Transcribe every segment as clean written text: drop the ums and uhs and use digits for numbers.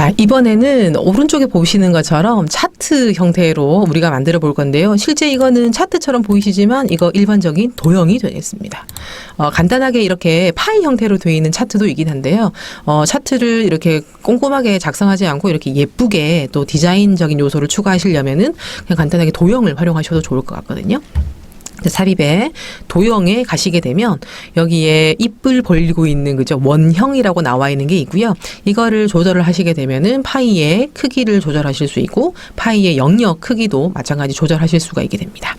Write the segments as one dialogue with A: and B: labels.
A: 자, 이번에는 오른쪽에 보시는 것처럼 차트 형태로 우리가 만들어 볼 건데요. 실제 이거는 차트처럼 보이시지만 이거 일반적인 도형이 되겠습니다. 간단하게 이렇게 파이 형태로 되어 있는 차트도 있긴 한데요. 차트를 이렇게 꼼꼼하게 작성하지 않고 이렇게 예쁘게 또 디자인적인 요소를 추가하시려면은 그냥 간단하게 도형을 활용하셔도 좋을 것 같거든요. 삽입에 도형에 가시게 되면 여기에 입을 벌리고 있는 그죠 원형이라고 나와 있는 게 있고요. 이거를 조절을 하시게 되면은 파이의 크기를 조절하실 수 있고 파이의 영역 크기도 마찬가지 조절하실 수가 있게 됩니다.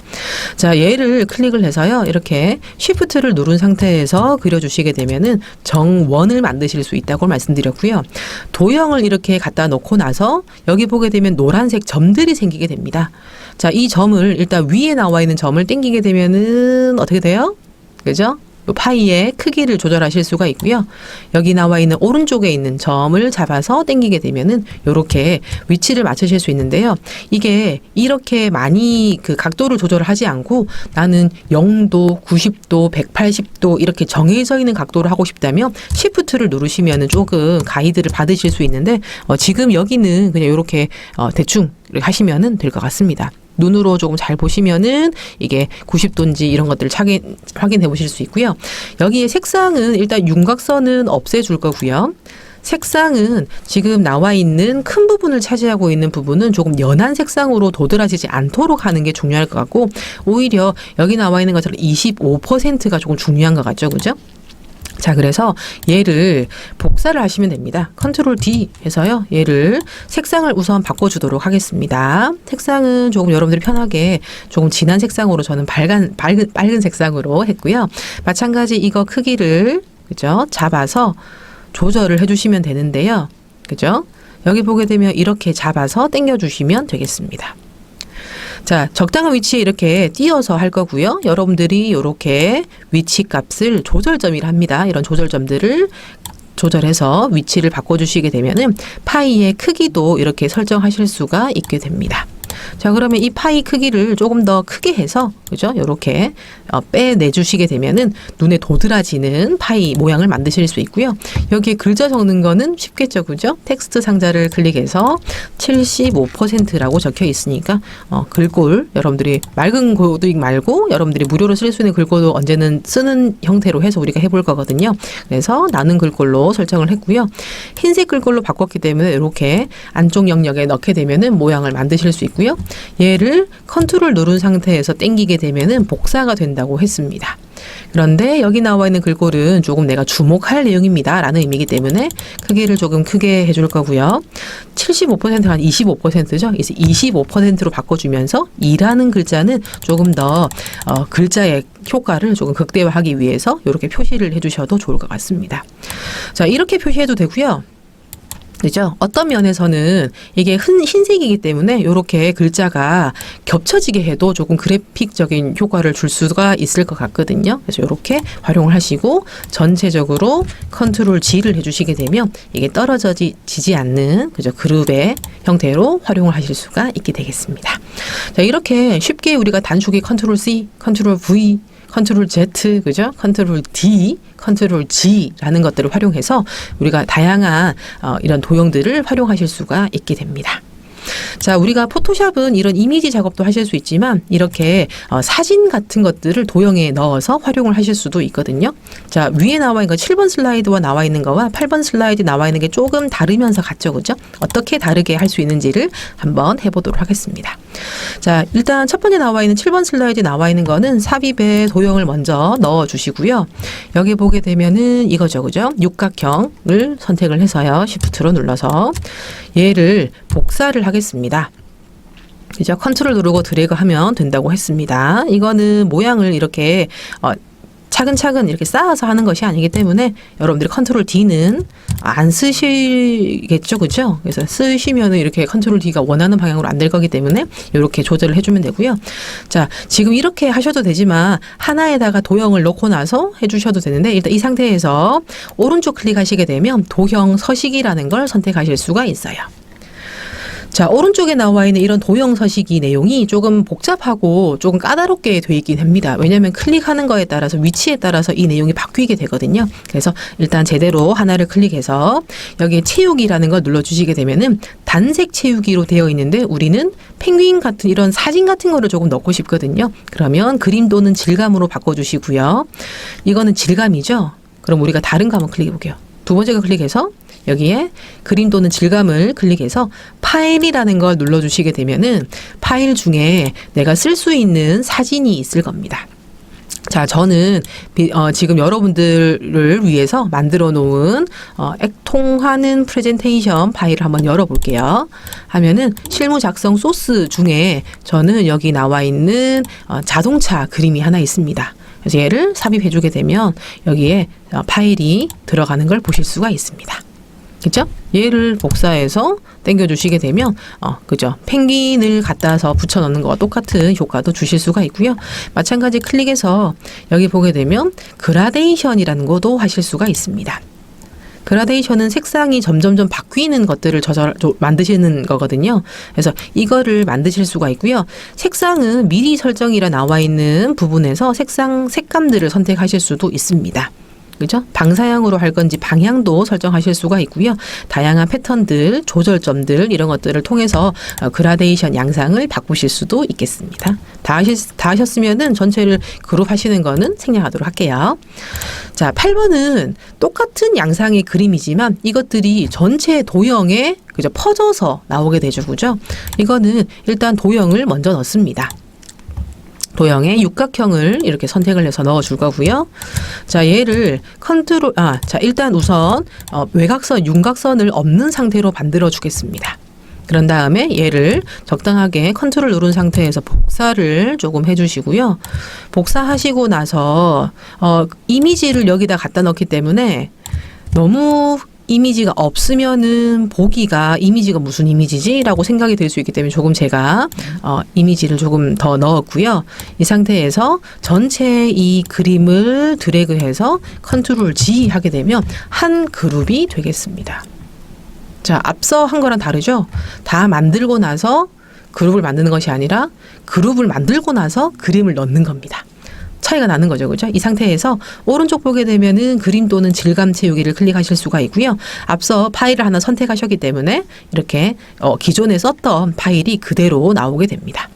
A: 자, 얘를 클릭을 해서요. 이렇게 쉬프트를 누른 상태에서 그려주시게 되면은 정원을 만드실 수 있다고 말씀드렸고요. 도형을 이렇게 갖다 놓고 나서 여기 보게 되면 노란색 점들이 생기게 됩니다. 자, 이 점을 일단 위에 나와 있는 점을 땡기게 되면은 어떻게 돼요? 그죠? 요 파이의 크기를 조절하실 수가 있고요. 여기 나와 있는 오른쪽에 있는 점을 잡아서 땡기게 되면은 요렇게 위치를 맞추실 수 있는데요. 이게 이렇게 많이 그 각도를 조절을 하지 않고 나는 0도, 90도, 180도 이렇게 정해져 있는 각도를 하고 싶다면 시프트를 누르시면은 조금 가이드를 받으실 수 있는데 지금 여기는 그냥 요렇게 대충 하시면은 될 것 같습니다. 눈으로 조금 잘 보시면은 이게 90도인지 이런 것들을 확인해 보실 수 있고요. 여기에 색상은 일단 윤곽선은 없애줄 거고요. 색상은 지금 나와 있는 큰 부분을 차지하고 있는 부분은 조금 연한 색상으로 도드라지지 않도록 하는 게 중요할 것 같고 오히려 여기 나와 있는 것처럼 25%가 조금 중요한 것 같죠. 그죠? 자, 그래서 얘를 복사를 하시면 됩니다. 컨트롤 D 해서요. 얘를 색상을 우선 바꿔주도록 하겠습니다. 색상은 조금 여러분들이 편하게 조금 진한 색상으로 저는 밝은 색상으로 했고요. 마찬가지 이거 크기를 그죠? 잡아서 조절을 해주시면 되는데요. 그죠? 여기 보게 되면 이렇게 잡아서 당겨주시면 되겠습니다. 자, 적당한 위치에 이렇게 띄어서 할 거고요. 여러분들이 이렇게 위치 값을 조절점이라 합니다. 이런 조절점들을 조절해서 위치를 바꿔주시게 되면은 파이의 크기도 이렇게 설정하실 수가 있게 됩니다. 자, 그러면 이 파이 크기를 조금 더 크게 해서 그죠? 요렇게 빼내주시게 되면은 눈에 도드라지는 파이 모양을 만드실 수 있고요. 여기에 글자 적는 거는 쉽겠죠, 그죠? 텍스트 상자를 클릭해서 75%라고 적혀 있으니까 글꼴 여러분들이 맑은 고딕 말고 여러분들이 무료로 쓸 수 있는 글꼴도 언제는 쓰는 형태로 해서 우리가 해볼 거거든요. 그래서 나는 글꼴로 설정을 했고요. 흰색 글꼴로 바꿨기 때문에 이렇게 안쪽 영역에 넣게 되면은 모양을 만드실 수 있고요. 얘를 컨트롤 누른 상태에서 당기게 되면은 복사가 된다고 했습니다. 그런데 여기 나와 있는 글꼴은 조금 내가 주목할 내용입니다 라는 의미이기 때문에 크기를 조금 크게 해줄 거고요. 75%가 한 25%죠. 이제 25%로 바꿔주면서 이라는 글자는 조금 더 글자의 효과를 조금 극대화하기 위해서 이렇게 표시를 해주셔도 좋을 것 같습니다. 자, 이렇게 표시해도 되고요. 그죠? 어떤 면에서는 이게 흰색이기 때문에 이렇게 글자가 겹쳐지게 해도 조금 그래픽적인 효과를 줄 수가 있을 것 같거든요. 그래서 이렇게 활용을 하시고 전체적으로 컨트롤 G를 해주시게 되면 이게 떨어지지 않는 그죠? 그룹의 형태로 활용을 하실 수가 있게 되겠습니다. 자, 이렇게 쉽게 우리가 단축키 컨트롤 C, 컨트롤 V 컨트롤 Z, 그죠? 컨트롤 D, 컨트롤 G라는 것들을 활용해서 우리가 다양한 이런 도형들을 활용하실 수가 있게 됩니다. 자, 우리가 포토샵은 이런 이미지 작업도 하실 수 있지만 이렇게 사진 같은 것들을 도형에 넣어서 활용을 하실 수도 있거든요. 자, 위에 나와 있는 거 7번 슬라이드와 나와 있는 거와 8번 슬라이드 나와 있는 게 조금 다르면서 같죠, 그죠? 어떻게 다르게 할 수 있는지를 한번 해보도록 하겠습니다. 자, 일단 첫 번째 나와 있는 7번 슬라이드 나와 있는 거는 삽입에 도형을 먼저 넣어 주시고요. 여기 보게 되면은 이거죠, 그죠? 육각형을 선택을 해서요. Shift로 눌러서 얘를 복사를 하겠습니다. 그죠? 컨트롤 누르고 드래그 하면 된다고 했습니다. 이거는 모양을 이렇게 차근차근 이렇게 쌓아서 하는 것이 아니기 때문에 여러분들이 컨트롤 D는 안 쓰시겠죠, 그죠? 그래서 쓰시면은 이렇게 컨트롤 D가 원하는 방향으로 안 될 거기 때문에 이렇게 조절을 해주면 되고요. 자, 지금 이렇게 하셔도 되지만 하나에다가 도형을 넣고 나서 해주셔도 되는데 일단 이 상태에서 오른쪽 클릭하시게 되면 도형 서식이라는 걸 선택하실 수가 있어요. 자, 오른쪽에 나와 있는 이런 도형 서식이 내용이 조금 복잡하고 조금 까다롭게 돼 있긴 합니다. 왜냐하면 클릭하는 거에 따라서 위치에 따라서 이 내용이 바뀌게 되거든요. 그래서 일단 제대로 하나를 클릭해서 여기에 채우기라는 걸 눌러주시게 되면은 단색 채우기로 되어 있는데 우리는 펭귄 같은 이런 사진 같은 거를 조금 넣고 싶거든요. 그러면 그림 또는 질감으로 바꿔주시고요. 이거는 질감이죠. 그럼 우리가 다른 거 한번 클릭해 볼게요. 두 번째 거 클릭해서 여기에 그림 또는 질감을 클릭해서 파일이라는 걸 눌러주시게 되면은 파일 중에 내가 쓸 수 있는 사진이 있을 겁니다. 자, 저는 지금 여러분들을 위해서 만들어 놓은 통하는 프레젠테이션 파일을 한번 열어볼게요. 하면은 실무 작성 소스 중에 저는 여기 나와 있는 자동차 그림이 하나 있습니다. 그래서 얘를 삽입해 주게 되면 여기에 파일이 들어가는 걸 보실 수가 있습니다. 그죠? 얘를 복사해서 당겨주시게 되면 그죠? 펭귄을 갖다서 붙여넣는 거와 똑같은 효과도 주실 수가 있고요. 마찬가지 클릭해서 여기 보게 되면 그라데이션이라는 것도 하실 수가 있습니다. 그라데이션은 색상이 점점점 바뀌는 것들을 만드시는 거거든요. 그래서 이거를 만드실 수가 있고요. 색상은 미리 설정이라 나와 있는 부분에서 색감들을 선택하실 수도 있습니다. 그죠? 방사형으로 할 건지 방향도 설정하실 수가 있고요. 다양한 패턴들, 조절점들 이런 것들을 통해서 그라데이션 양상을 바꾸실 수도 있겠습니다. 다 하셨으면은 전체를 그룹 하시는 거는 생략하도록 할게요. 자, 8번은 똑같은 양상의 그림이지만 이것들이 전체 도형에 그죠? 퍼져서 나오게 되죠. 그죠? 이거는 일단 도형을 먼저 넣습니다. 도형의 육각형을 이렇게 선택을 해서 넣어줄 거고요. 자, 얘를 자, 일단 우선 외곽선, 윤곽선을 없는 상태로 만들어 주겠습니다. 그런 다음에 얘를 적당하게 컨트롤 누른 상태에서 복사를 조금 해주시고요. 복사하시고 나서 이미지를 여기다 갖다 넣기 때문에 너무 이미지가 없으면은 보기가 이미지가 무슨 이미지지? 라고 생각이 들 수 있기 때문에 조금 제가 이미지를 조금 더 넣었고요. 이 상태에서 전체 이 그림을 드래그해서 컨트롤 G 하게 되면 한 그룹이 되겠습니다. 자, 앞서 한 거랑 다르죠? 다 만들고 나서 그룹을 만드는 것이 아니라 그룹을 만들고 나서 그림을 넣는 겁니다. 차이가 나는 거죠. 그죠? 이 상태에서 오른쪽 보게 되면은 그림 또는 질감 채우기를 클릭하실 수가 있고요. 앞서 파일을 하나 선택하셨기 때문에 이렇게 기존에 썼던 파일이 그대로 나오게 됩니다.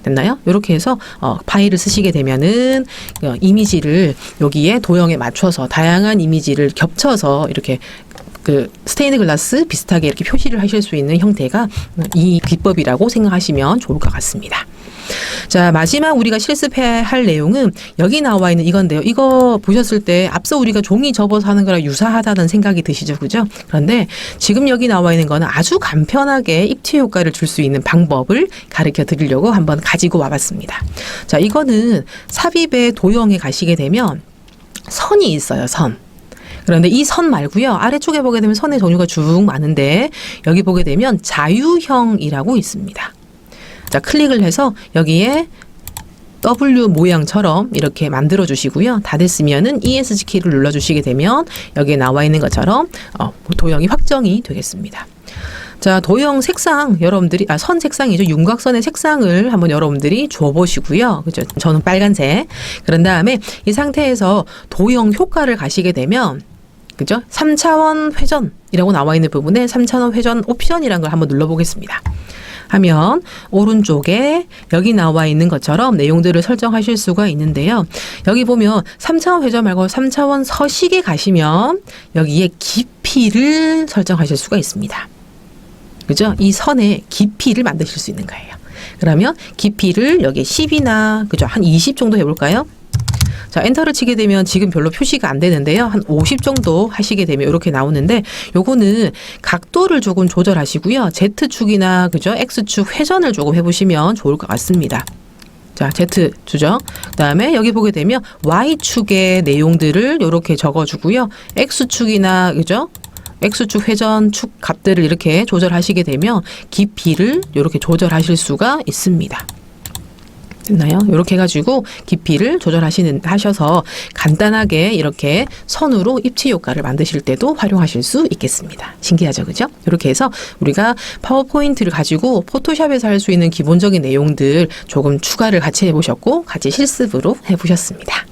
A: 됐나요? 이렇게 해서 파일을 쓰시게 되면은 이미지를 여기에 도형에 맞춰서 다양한 이미지를 겹쳐서 이렇게 그 스테인드 글라스 비슷하게 이렇게 표시를 하실 수 있는 형태가 이 기법이라고 생각하시면 좋을 것 같습니다. 자, 마지막 우리가 실습해야 할 내용은 여기 나와 있는 이건데요. 이거 보셨을 때 앞서 우리가 종이 접어서 하는 거랑 유사하다는 생각이 드시죠? 그죠? 그런데 지금 여기 나와 있는 거는 아주 간편하게 입체 효과를 줄 수 있는 방법을 가르쳐 드리려고 한번 가지고 와봤습니다. 자, 이거는 삽입의 도형에 가시게 되면 선이 있어요. 선. 그런데 이 선 말고요. 아래쪽에 보게 되면 선의 종류가 쭉 많은데 여기 보게 되면 자유형이라고 있습니다. 자, 클릭을 해서 여기에 W 모양처럼 이렇게 만들어 주시고요. 다 됐으면은 ESC 키를 눌러 주시게 되면 여기에 나와 있는 것처럼 도형이 확정이 되겠습니다. 자, 도형 색상 여러분들이 선 색상이죠. 윤곽선의 색상을 한번 여러분들이 줘 보시고요. 그죠? 저는 빨간색. 그런 다음에 이 상태에서 도형 효과를 가시게 되면 그죠? 3차원 회전이라고 나와 있는 부분에 3차원 회전 옵션이라는 걸 한번 눌러 보겠습니다. 하면 오른쪽에 여기 나와 있는 것처럼 내용들을 설정하실 수가 있는데요. 여기 보면 3차원 회전 말고 3차원 서식에 가시면 여기에 깊이를 설정하실 수가 있습니다. 그죠? 이 선의 깊이를 만드실 수 있는 거예요. 그러면 깊이를 여기에 10이나 그죠? 한 20 정도 해볼까요? 자, 엔터를 치게 되면 지금 별로 표시가 안 되는데요. 한 50 정도 하시게 되면 이렇게 나오는데 요거는 각도를 조금 조절하시고요. Z축이나 그죠? X축 회전을 조금 해보시면 좋을 것 같습니다. 자, Z축죠. 그 다음에 여기 보게 되면 Y축의 내용들을 이렇게 적어주고요. X축이나 그죠? X축 회전축 값들을 이렇게 조절하시게 되면 깊이를 이렇게 조절하실 수가 있습니다. 됐나요? 이렇게 해가지고 깊이를 하셔서 간단하게 이렇게 선으로 입체 효과를 만드실 때도 활용하실 수 있겠습니다. 신기하죠, 그죠? 이렇게 해서 우리가 파워포인트를 가지고 포토샵에서 할 수 있는 기본적인 내용들 조금 추가를 같이 해보셨고 같이 실습으로 해보셨습니다.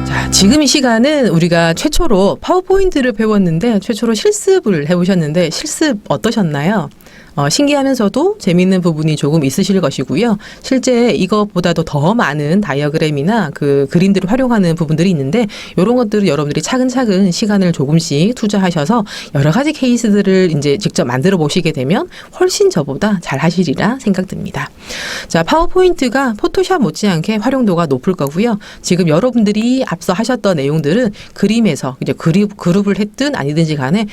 A: 자, 지금 이 시간은 우리가 최초로 파워포인트를 배웠는데 최초로 실습을 해보셨는데 실습 어떠셨나요? 신기하면서도 재미있는 부분이 조금 있으실 것이고요. 실제 이것보다도 더 많은 다이어그램이나 그 그림들을 활용하는 부분들이 있는데 이런 것들을 여러분들이 차근차근 시간을 조금씩 투자하셔서 여러 가지 케이스들을 이제 직접 만들어 보시게 되면 훨씬 저보다 잘 하시리라 생각됩니다. 자, 파워포인트가 포토샵 못지않게 활용도가 높을 거고요. 지금 여러분들이 앞서 하셨던 내용들은 그림에서 이제 그룹을 했든 아니든지 간에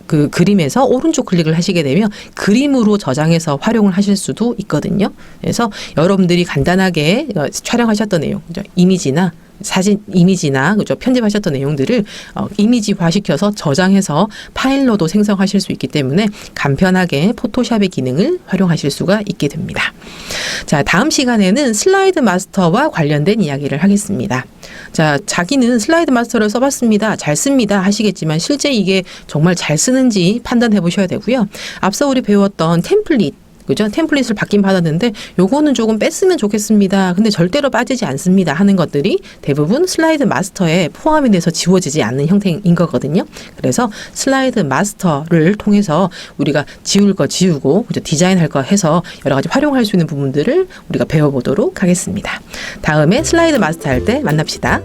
A: 그 그림에서 오른쪽 클릭을 하시게 되면 그림으로 저장해서 활용을 하실 수도 있거든요. 그래서 여러분들이 간단하게 촬영하셨던 내용, 이미지나 그죠? 편집하셨던 내용들을 이미지화 시켜서 저장해서 파일로도 생성하실 수 있기 때문에 간편하게 포토샵의 기능을 활용하실 수가 있게 됩니다. 자, 다음 시간에는 슬라이드 마스터와 관련된 이야기를 하겠습니다. 자, 자기는 슬라이드 마스터를 써봤습니다. 잘 씁니다. 하시겠지만 실제 이게 정말 잘 쓰는지 판단해 보셔야 되고요. 앞서 우리 배웠던 템플릿, 그죠? 템플릿을 받긴 받았는데 요거는 조금 뺐으면 좋겠습니다. 근데 절대로 빠지지 않습니다 하는 것들이 대부분 슬라이드 마스터에 포함이 돼서 지워지지 않는 형태인 거거든요. 그래서 슬라이드 마스터를 통해서 우리가 지울 거 지우고 그죠? 디자인할 거 해서 여러 가지 활용할 수 있는 부분들을 우리가 배워보도록 하겠습니다. 다음에 슬라이드 마스터 할 때 만납시다.